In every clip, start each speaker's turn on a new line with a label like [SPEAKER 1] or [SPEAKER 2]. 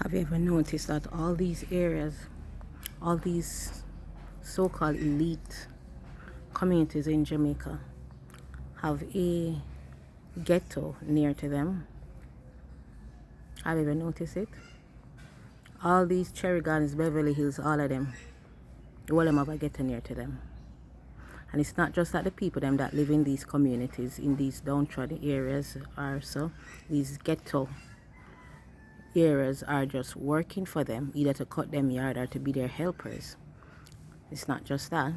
[SPEAKER 1] Have you ever noticed that all these areas, all these so-called elite communities in Jamaica have a ghetto near to them? Have you ever noticed it? All these Cherry Gardens, Beverly Hills, all of them have a ghetto near to them. And it's not just that the people them that live in these communities, in these downtrodden areas are so, these ghetto areas are just working for them, either to cut them yard or to be their helpers. It's not just that,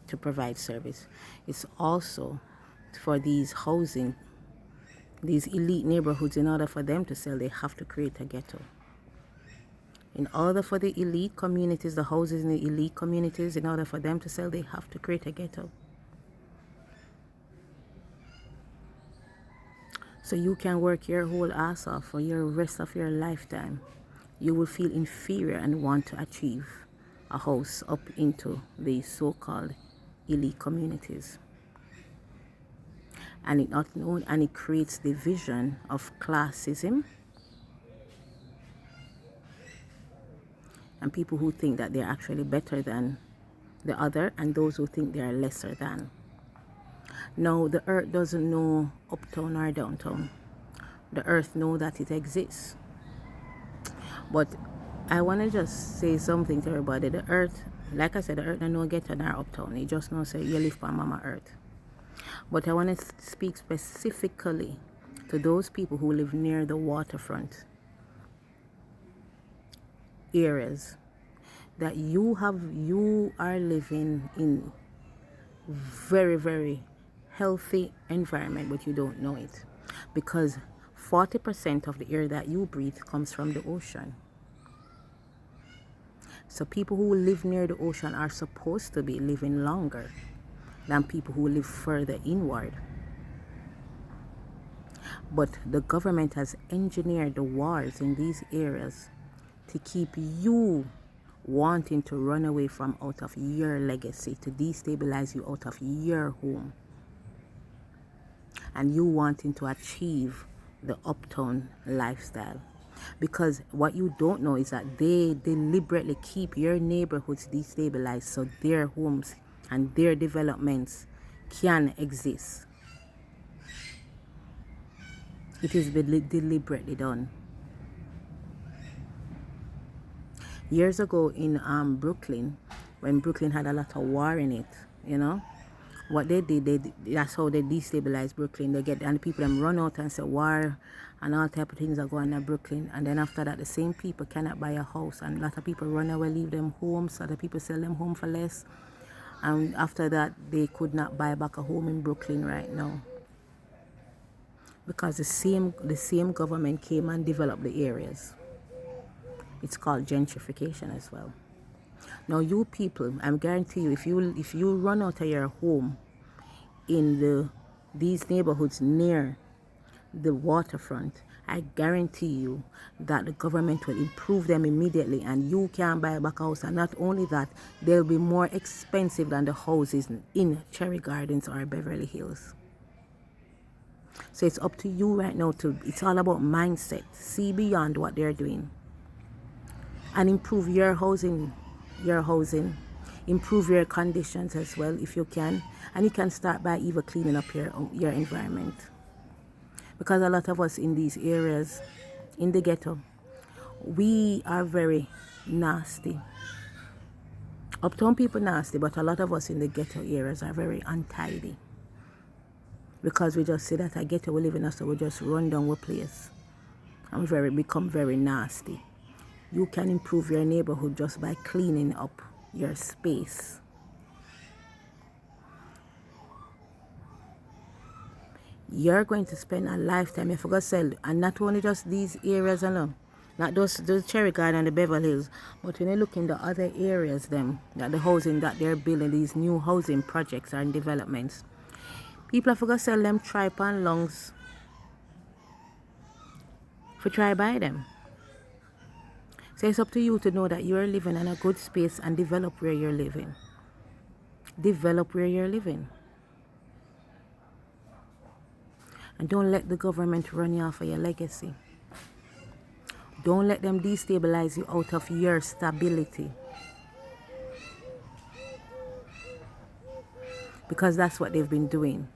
[SPEAKER 1] to provide service. It's also for these housing, these elite neighborhoods. In order for them to sell, they have to create a ghetto. In order for the elite communities, the houses in the elite communities, in order for them to sell, they have to create a ghetto. So you can work your whole ass off for your rest of your lifetime. You will feel inferior and want to achieve a house up into the so-called elite communities. And it creates the vision of classism. And people who think that they're actually better than the other, and those who think they are lesser than. No, the earth doesn't know uptown or downtown. The earth knows that it exists. But I want to just say something to everybody. The earth, like I said, the earth doesn't know ghetto nor uptown. It just knows say you live on Mama Earth. But I want to speak specifically to those people who live near the waterfront areas, that you are living in very, very healthy environment, but you don't know it, because 40% of the air that you breathe comes from the ocean. So people who live near the ocean are supposed to be living longer than people who live further inward. But the government has engineered the wars in these areas to keep you wanting to run away from out of your legacy, to destabilize you out of your home, and you wanting to achieve the uptown lifestyle. Because what you don't know is that they deliberately keep your neighborhoods destabilized so their homes and their developments can exist. It is deliberately done. Years ago in Brooklyn, when Brooklyn had a lot of war in it, you know, what they did, that's how they destabilized Brooklyn. They get, and the people them run out and say war and all type of things are going on in Brooklyn. And then after that, the same people cannot buy a house, and a lot of people run away, leave them homes. Other people sell them home for less. And after that, they could not buy back a home in Brooklyn right now, because the same government came and developed the areas. It's called gentrification as well. Now you people, I guarantee you, if you run out of your home in these neighborhoods near the waterfront, I guarantee you that the government will improve them immediately, and you can buy back a house. And not only that, they'll be more expensive than the houses in Cherry Gardens or Beverly Hills. So it's up to you right now it's all about mindset. See beyond what they're doing and improve your housing, improve your conditions as well if you can. And you can start by even cleaning up your environment. Because a lot of us in these areas, in the ghetto, we are very nasty. Uptown people nasty, but a lot of us in the ghetto areas are very untidy. Because we just say that a ghetto we live in, so we just run down our place and become very nasty. You can improve your neighborhood just by cleaning up your space. You're going to spend a lifetime, if you go sell, and not only just these areas alone, not those Cherry Garden and the Beverly Hills, but when you look in the other areas, that the housing that they're building, these new housing projects are in developments, people have to go sell them tripe and lungs for try buy them. So it's up to you to know that you're living in a good space and develop where you're living. Develop where you're living. And don't let the government run you off of your legacy. Don't let them destabilize you out of your stability. Because that's what they've been doing.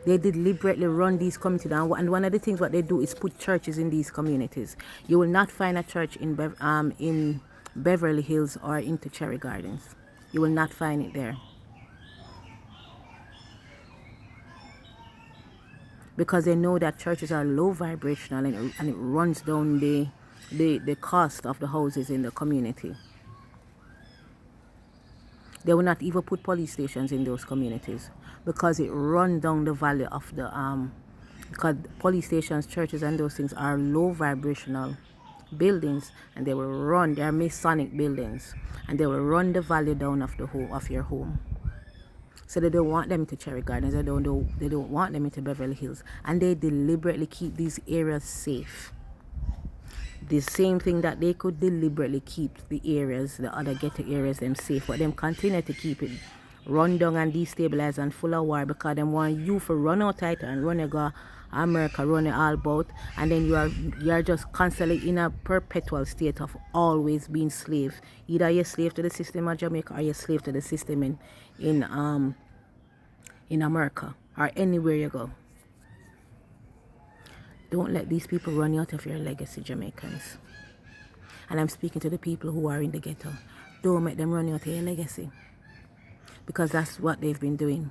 [SPEAKER 1] They deliberately run these communities down, and one of the things what they do is put churches in these communities. You will not find a church in Beverly Hills or into Cherry Gardens. You will not find it there. Because they know that churches are low vibrational, and it runs down the cost of the houses in the community. They will not even put police stations in those communities because it runs down the value of the because police stations, churches, and those things are low vibrational buildings, and they are Masonic buildings, and they will run the value down of your home. So they don't want them to Cherry Gardens, they don't want them into Beverly Hills, and they deliberately keep these areas safe. The same thing that they could deliberately keep the areas, the other ghetto areas, them safe, but them continue to keep it run down and destabilized and full of war because them want you to run out tight and run go America, run it all about, and then you are just constantly in a perpetual state of always being slave. Either you're slave to the system of Jamaica or you're slave to the system in America or anywhere you go. Don't let these people run you out of your legacy, Jamaicans. And I'm speaking to the people who are in the ghetto. Don't make them run you out of your legacy. Because that's what they've been doing.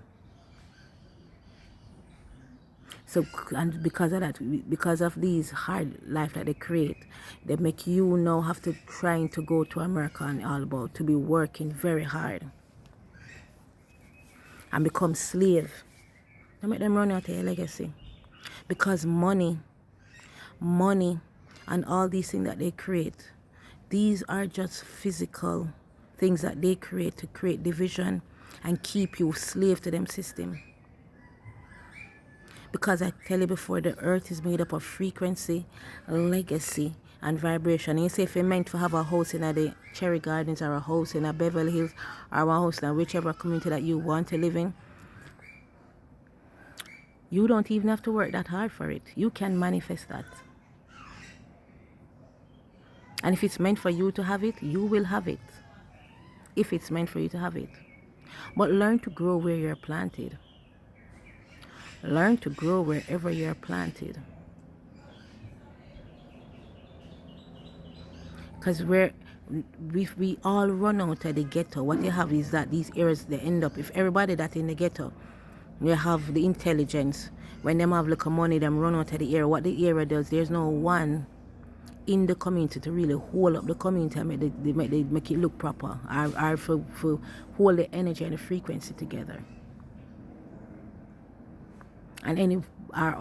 [SPEAKER 1] So, and because of that, because of these hard life that they create, they make you now have to trying to go to America and all about, to be working very hard. And become slave. Don't make them run out of your legacy. Because money and all these things that they create, these are just physical things that they create to create division and keep you slave to them system. Because I tell you before, the earth is made up of frequency, legacy, and vibration. And you say if you're meant to have a house in the Cherry Gardens or a house in a Beverly Hills or a house in whichever community that you want to live in, you don't even have to work that hard for it. You can manifest that. And if it's meant for you to have it, you will have it. If it's meant for you to have it. But learn to grow where you're planted. Learn to grow wherever you're planted. Because we all run out of the ghetto. What you have is that these areas, they end up, if everybody that in the ghetto, they have the intelligence. When them have little money, them run out of the area. What the area does, there's no one in the community to really hold up the community and make it look proper, or for hold the energy and the frequency together. And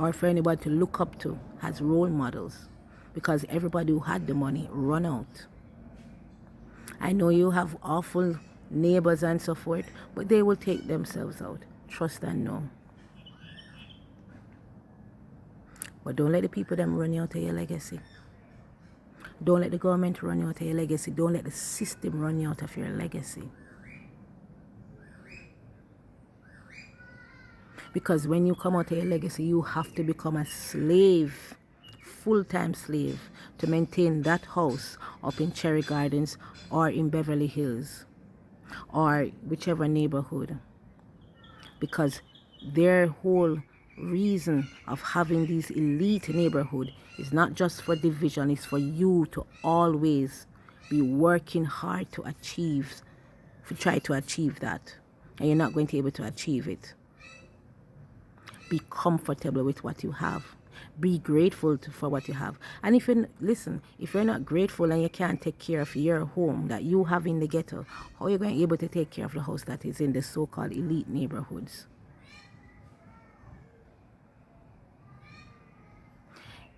[SPEAKER 1] or for anybody to look up to as role models, because everybody who had the money run out. I know you have awful neighbors and so forth, but they will take themselves out. Trust and know. But don't let the people them run you out of your legacy. Don't let the government run you out of your legacy. Don't let the system run you out of your legacy. Because when you come out of your legacy, you have to become a slave, full-time slave, to maintain that house up in Cherry Gardens or in Beverly Hills or whichever neighborhood. Because their whole reason of having these elite neighborhood is not just for division, it's for you to always be working hard to try to achieve that. And you're not going to be able to achieve it. Be comfortable with what you have. Be grateful for what you have. And if you're not grateful and you can't take care of your home that you have in the ghetto, how are you going to be able to take care of the house that is in the so-called elite neighborhoods?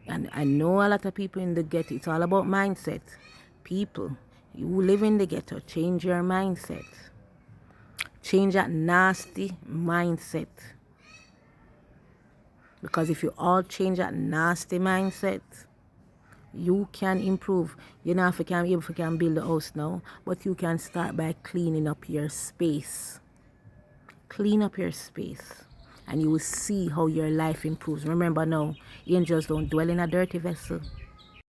[SPEAKER 1] And I know a lot of people in the ghetto, it's all about mindset. People, you live in the ghetto, change your mindset. Change that nasty mindset. Because if you all change that nasty mindset, you can improve. You know, if you can build a house now, but you can start by cleaning up your space. Clean up your space. And you will see how your life improves. Remember now, angels don't dwell in a dirty vessel.